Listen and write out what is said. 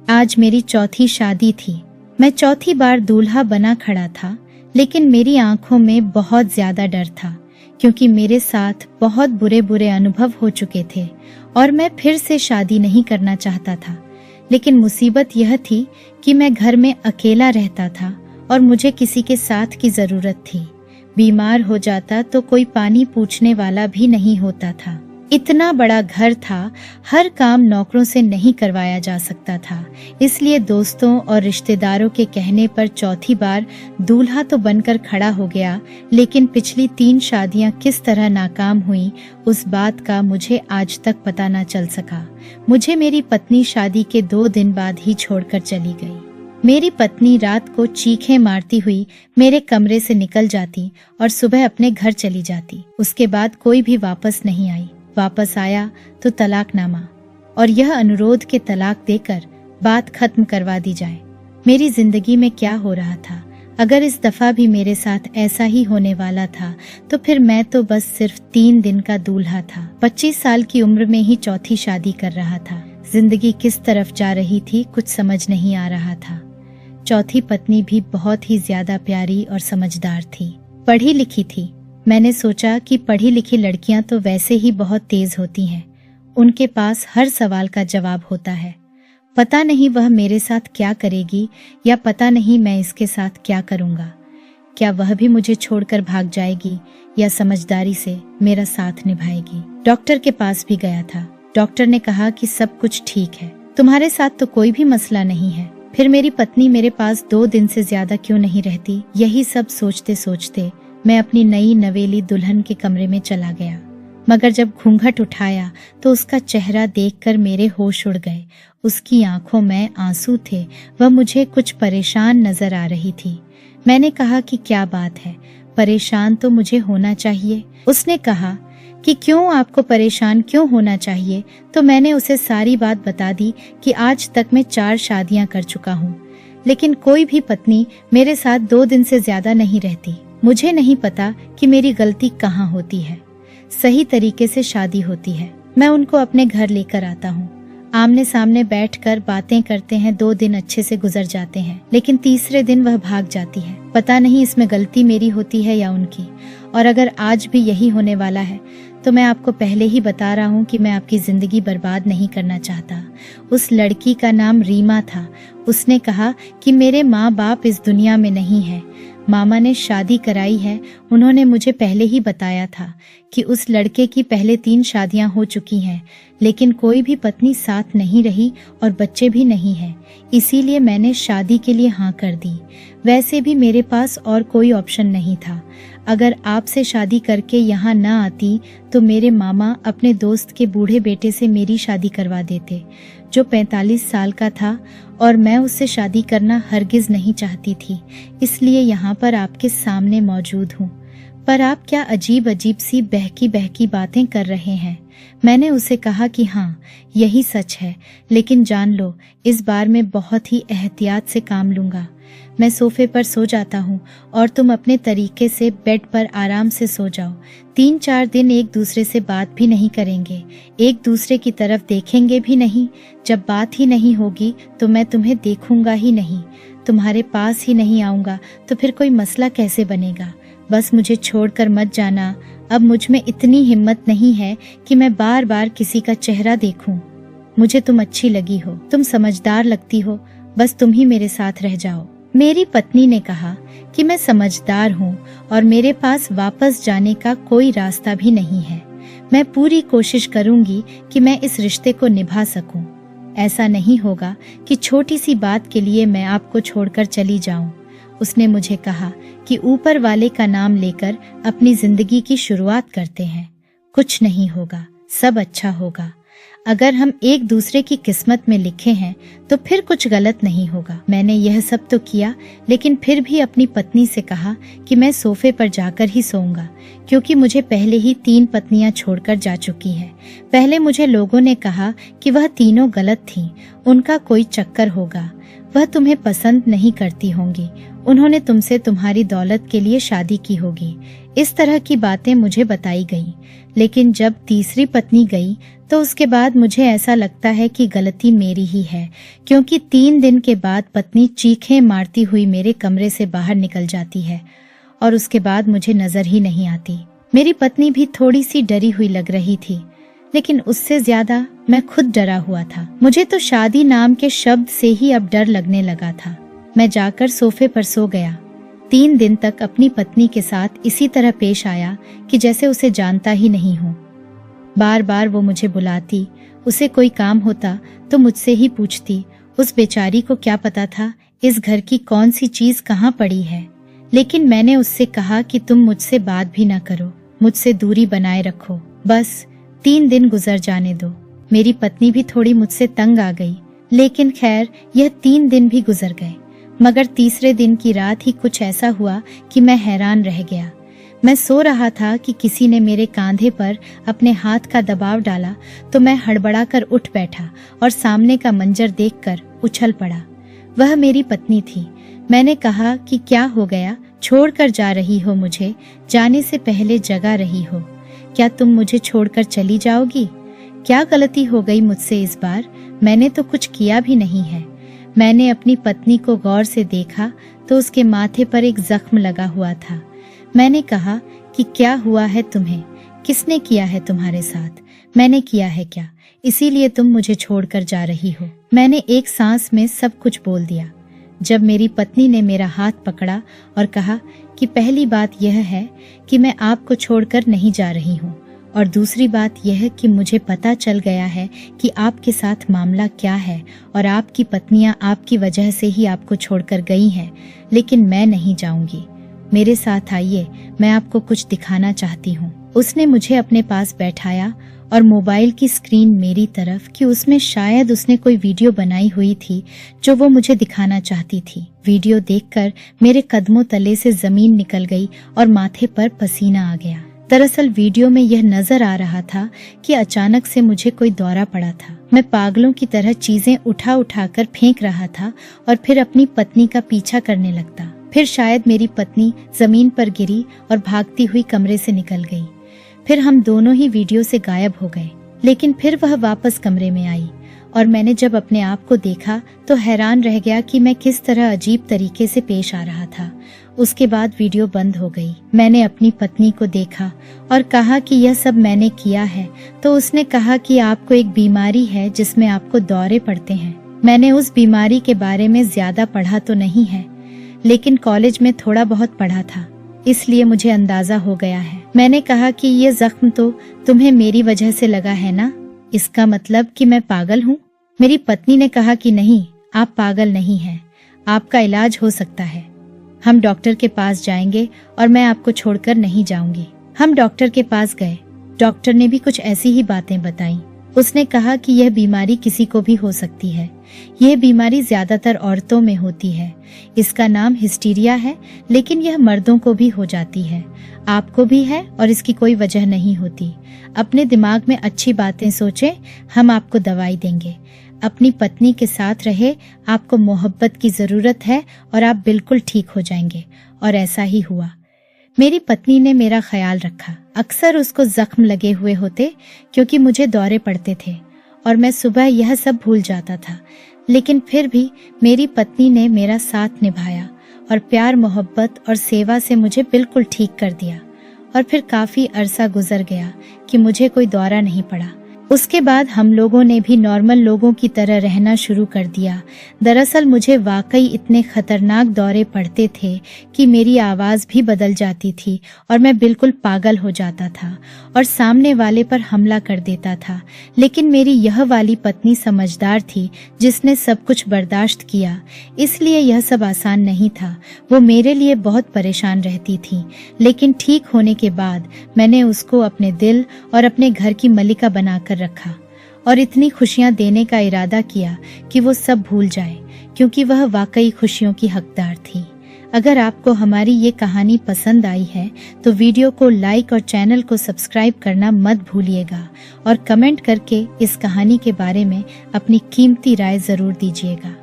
आज मेरी चौथी शादी थी। मैं चौथी बार दूल्हा बना खड़ा था, लेकिन मेरी आंखों में बहुत ज्यादा डर था, क्योंकि मेरे साथ बहुत बुरे बुरे अनुभव हो चुके थे और मैं फिर से शादी नहीं करना चाहता था। लेकिन मुसीबत यह थी कि मैं घर में अकेला रहता था और मुझे किसी के साथ की जरूरत थी। बीमार हो जाता तो कोई पानी पूछने वाला भी नहीं होता था। इतना बड़ा घर था, हर काम नौकरों से नहीं करवाया जा सकता था, इसलिए दोस्तों और रिश्तेदारों के कहने पर चौथी बार दूल्हा तो बनकर खड़ा हो गया। लेकिन पिछली 3 शादियां किस तरह नाकाम हुई, उस बात का मुझे आज तक पता न चल सका। मुझे मेरी पत्नी शादी के 2 दिन बाद ही छोड़कर चली गई। मेरी पत्नी रात को चीखें मारती हुई मेरे कमरे से निकल जाती और सुबह अपने घर चली जाती। उसके बाद कोई भी वापस नहीं आई। वापस आया तो तलाकनामा और यह अनुरोध के तलाक देकर बात खत्म करवा दी जाए। मेरी जिंदगी में क्या हो रहा था? अगर इस दफा भी मेरे साथ ऐसा ही होने वाला था तो फिर मैं तो बस सिर्फ 3 दिन का दूल्हा था। 25 साल की उम्र में ही चौथी शादी कर रहा था। जिंदगी किस तरफ जा रही थी कुछ समझ नहीं आ रहा था। चौथी पत्नी भी बहुत ही ज्यादा प्यारी और समझदार थी, पढ़ी लिखी थी। मैंने सोचा कि पढ़ी लिखी लड़कियां तो वैसे ही बहुत तेज होती हैं, उनके पास हर सवाल का जवाब होता है। पता नहीं वह मेरे साथ क्या करेगी या पता नहीं मैं इसके साथ क्या करूंगा। क्या वह भी मुझे छोड़कर भाग जाएगी या समझदारी से मेरा साथ निभाएगी। डॉक्टर के पास भी गया था। डॉक्टर ने कहा कि सब कुछ ठीक है, तुम्हारे साथ तो कोई भी मसला नहीं है। फिर मेरी पत्नी मेरे पास 2 दिन से ज्यादा क्यों नहीं रहती? यही सब सोचते सोचते मैं अपनी नई नवेली दुल्हन के कमरे में चला गया। मगर जब घूंघट उठाया तो उसका चेहरा देखकर मेरे होश उड़ गए। उसकी आंखों में आंसू थे, वह मुझे कुछ परेशान नजर आ रही थी। मैंने कहा कि क्या बात है, परेशान तो मुझे होना चाहिए। उसने कहा कि क्यों आपको परेशान क्यों होना चाहिए? तो मैंने उसे सारी बात बता दी कि आज तक मैं 4 शादियां कर चुका हूँ, लेकिन कोई भी पत्नी मेरे साथ 2 दिन से ज्यादा नहीं रहती। मुझे नहीं पता कि मेरी गलती कहाँ होती है। सही तरीके से शादी होती है। मैं उनको अपने घर लेकर आता हूँ, आमने सामने बैठकर बातें करते हैं। 2 दिन अच्छे से गुजर जाते हैं, लेकिन तीसरे दिन वह भाग जाती है। पता नहीं इसमें गलती मेरी होती है या उनकी। और अगर आज भी यही होने वाला है तो मैं आपको पहले ही बता रहा हूँ कि मैं आपकी जिंदगी बर्बाद नहीं करना चाहता। उस लड़की का नाम रीमा था। उसने कहा कि मेरे माँ बाप इस दुनिया में नहीं है, मामा ने शादी कराई है। उन्होंने मुझे पहले ही बताया था कि उस लड़के की पहले 3 शादियां हो चुकी हैं, लेकिन कोई भी पत्नी साथ नहीं रही और बच्चे भी नहीं हैं। इसीलिए मैंने शादी के लिए हाँ कर दी। वैसे भी मेरे पास और कोई ऑप्शन नहीं था। अगर आपसे शादी करके यहाँ न आती तो मेरे मामा अपने दोस्त के बूढ़े बेटे से मेरी शादी करवा देते, जो 45 साल का था, और मैं उससे शादी करना हरगिज नहीं चाहती थी। इसलिए यहाँ पर आपके सामने मौजूद हूँ। पर आप क्या अजीब अजीब सी बहकी बहकी बातें कर रहे हैं? मैंने उसे कहा कि हाँ, यही सच है, लेकिन जान लो इस बार मैं बहुत ही एहतियात से काम लूंगा। मैं सोफे पर सो जाता हूँ और तुम अपने तरीके से बेड पर आराम से सो जाओ। 3-4 दिन एक दूसरे से बात भी नहीं करेंगे, एक दूसरे की तरफ देखेंगे भी नहीं। जब बात ही नहीं होगी तो मैं तुम्हें देखूंगा ही नहीं, तुम्हारे पास ही नहीं आऊंगा, तो फिर कोई मसला कैसे बनेगा? बस मुझे छोड़कर मत जाना। अब मुझ में इतनी हिम्मत नहीं है कि मैं बार बार किसी का चेहरा देखूं। मुझे तुम अच्छी लगी हो, तुम समझदार लगती हो, बस तुम ही मेरे साथ रह जाओ। मेरी पत्नी ने कहा कि मैं समझदार हूँ और मेरे पास वापस जाने का कोई रास्ता भी नहीं है। मैं पूरी कोशिश करूंगी कि मैं इस रिश्ते को निभा सकूं। ऐसा नहीं होगा कि छोटी सी बात के लिए मैं आपको छोड़कर चली जाऊं। उसने मुझे कहा कि ऊपर वाले का नाम लेकर अपनी जिंदगी की शुरुआत करते हैं। कुछ नहीं होगा, सब अच्छा होगा। अगर हम एक दूसरे की किस्मत में लिखे हैं तो फिर कुछ गलत नहीं होगा। मैंने यह सब तो किया, लेकिन फिर भी अपनी पत्नी से कहा कि मैं सोफे पर जाकर ही सोऊंगा, क्योंकि मुझे पहले ही 3 पत्नियां छोड़कर जा चुकी है। पहले मुझे लोगों ने कहा कि वह तीनों गलत थीं, उनका कोई चक्कर होगा, वह तुम्हें पसंद नहीं करती होंगी, उन्होंने तुमसे तुम्हारी दौलत के लिए शादी की होगी। इस तरह की बातें मुझे बताई गई, लेकिन जब तीसरी पत्नी गई तो उसके बाद मुझे ऐसा लगता है कि गलती मेरी ही है, क्योंकि 3 दिन के बाद पत्नी चीखें मारती हुई मेरे कमरे से बाहर निकल जाती है और उसके बाद मुझे नजर ही नहीं आती। मेरी पत्नी भी थोड़ी सी डरी हुई लग रही थी, लेकिन उससे ज्यादा मैं खुद डरा हुआ था। मुझे तो शादी नाम के शब्द से ही अब डर लगने लगा था। मैं जाकर सोफे पर सो गया। 3 दिन तक अपनी पत्नी के साथ इसी तरह पेश आया कि जैसे उसे जानता ही नहीं हूँ। बार बार वो मुझे बुलाती, उसे कोई काम होता तो मुझसे ही पूछती। उस बेचारी को क्या पता था इस घर की कौन सी चीज कहाँ पड़ी है। लेकिन मैंने उससे कहा कि तुम मुझसे बात भी ना करो, मुझसे दूरी बनाए रखो, बस 3 दिन गुजर जाने दो। मेरी पत्नी भी थोड़ी मुझसे तंग आ गई, लेकिन खैर यह 3 दिन भी गुजर गए। मगर तीसरे दिन की रात ही कुछ ऐसा हुआ कि मैं हैरान रह गया। मैं सो रहा था कि किसी ने मेरे कांधे पर अपने हाथ का दबाव डाला तो मैं हड़बड़ाकर उठ बैठा और सामने का मंजर देखकर उछल पड़ा। वह मेरी पत्नी थी। मैंने कहा कि क्या हो गया, छोड़कर जा रही हो मुझे, जाने से पहले जगा रही हो, क्या तुम मुझे छोड़कर चली जाओगी? क्या गलती हो गई मुझसे इस बार? मैंने तो कुछ किया भी नहीं है। मैंने अपनी पत्नी को गौर से देखा तो उसके माथे पर एक जख्म लगा हुआ था। मैंने कहा कि क्या हुआ है तुम्हें, किसने किया है तुम्हारे साथ? मैंने किया है क्या, इसीलिए तुम मुझे छोड़कर जा रही हो? मैंने एक सांस में सब कुछ बोल दिया। जब मेरी पत्नी ने मेरा हाथ पकड़ा और कहा कि पहली बात यह है कि मैं आपको छोड़कर नहीं जा रही हूँ, और दूसरी बात यह कि मुझे पता चल गया है कि आपके साथ मामला क्या है और आपकी पत्नियां आपकी वजह से ही आपको छोड़कर गई हैं, लेकिन मैं नहीं जाऊंगी। मेरे साथ आइए, मैं आपको कुछ दिखाना चाहती हूँ। उसने मुझे अपने पास बैठाया और मोबाइल की स्क्रीन मेरी तरफ कि उसमें शायद उसने कोई वीडियो बनाई हुई थी जो वो मुझे दिखाना चाहती थी। वीडियो देखकर मेरे कदमों तले से जमीन निकल गई और माथे पर पसीना आ गया। दरअसल वीडियो में यह नजर आ रहा था कि अचानक से मुझे कोई दौरा पड़ा था। मैं पागलों की तरह चीजें उठा उठा कर फेंक रहा था और फिर अपनी पत्नी का पीछा करने लगता। फिर शायद मेरी पत्नी जमीन पर गिरी और भागती हुई कमरे से निकल गई। फिर हम दोनों ही वीडियो से गायब हो गए, लेकिन फिर वह वापस कमरे में आई और मैंने जब अपने आप को देखा तो हैरान रह गया कि मैं किस तरह अजीब तरीके से पेश आ रहा था। उसके बाद वीडियो बंद हो गई। मैंने अपनी पत्नी को देखा और कहा कि यह सब मैंने किया है, तो उसने कहा कि आपको एक बीमारी है जिसमें आपको दौरे पड़ते हैं। मैंने उस बीमारी के बारे में ज्यादा पढ़ा तो नहीं है, लेकिन कॉलेज में थोड़ा बहुत पढ़ा था, इसलिए मुझे अंदाजा हो गया है। मैंने कहा कि ये जख्म तो तुम्हें मेरी वजह से लगा है ना, इसका मतलब कि मैं पागल हूँ? मेरी पत्नी ने कहा कि नहीं, आप पागल नहीं हैं, आपका इलाज हो सकता है। हम डॉक्टर के पास जाएंगे और मैं आपको छोड़कर नहीं जाऊंगी। हम डॉक्टर के पास गए। डॉक्टर ने भी कुछ ऐसी ही बातें बताई। उसने कहा कि यह बीमारी किसी को भी हो सकती है। यह बीमारी ज्यादातर औरतों में होती है। इसका नाम हिस्टीरिया है, लेकिन यह मर्दों को भी हो जाती है। आपको भी है और इसकी कोई वजह नहीं होती। अपने दिमाग में अच्छी बातें सोचें, हम आपको दवाई देंगे। अपनी पत्नी के साथ रहे, आपको मोहब्बत की जरूरत है और आप बिल्कुल ठीक हो जाएंगे। और ऐसा ही हुआ। मेरी पत्नी ने मेरा ख्याल रखा। अक्सर उसको जख्म लगे हुए होते क्योंकि मुझे दौरे पड़ते थे और मैं सुबह यह सब भूल जाता था, लेकिन फिर भी मेरी पत्नी ने मेरा साथ निभाया और प्यार, मोहब्बत और सेवा से मुझे बिल्कुल ठीक कर दिया। और फिर काफी अरसा गुजर गया कि मुझे कोई दौरा नहीं पड़ा। उसके बाद हम लोगों ने भी नॉर्मल लोगों की तरह रहना शुरू कर दिया। दरअसल मुझे वाकई इतने खतरनाक दौरे पड़ते थे कि मेरी आवाज भी बदल जाती थी और मैं बिल्कुल पागल हो जाता था और सामने वाले पर हमला कर देता था। लेकिन मेरी यह वाली पत्नी समझदार थी, जिसने सब कुछ बर्दाश्त किया, इसलिए यह सब आसान नहीं था। वो मेरे लिए बहुत परेशान रहती थी, लेकिन ठीक होने के बाद मैंने उसको अपने दिल और अपने घर की मलिका बनाकर रखा और इतनी खुशियां देने का इरादा किया कि वो सब भूल जाए, क्योंकि वह वाकई खुशियों की हकदार थी। अगर आपको हमारी ये कहानी पसंद आई है तो वीडियो को लाइक और चैनल को सब्सक्राइब करना मत भूलिएगा और कमेंट करके इस कहानी के बारे में अपनी कीमती राय जरूर दीजिएगा।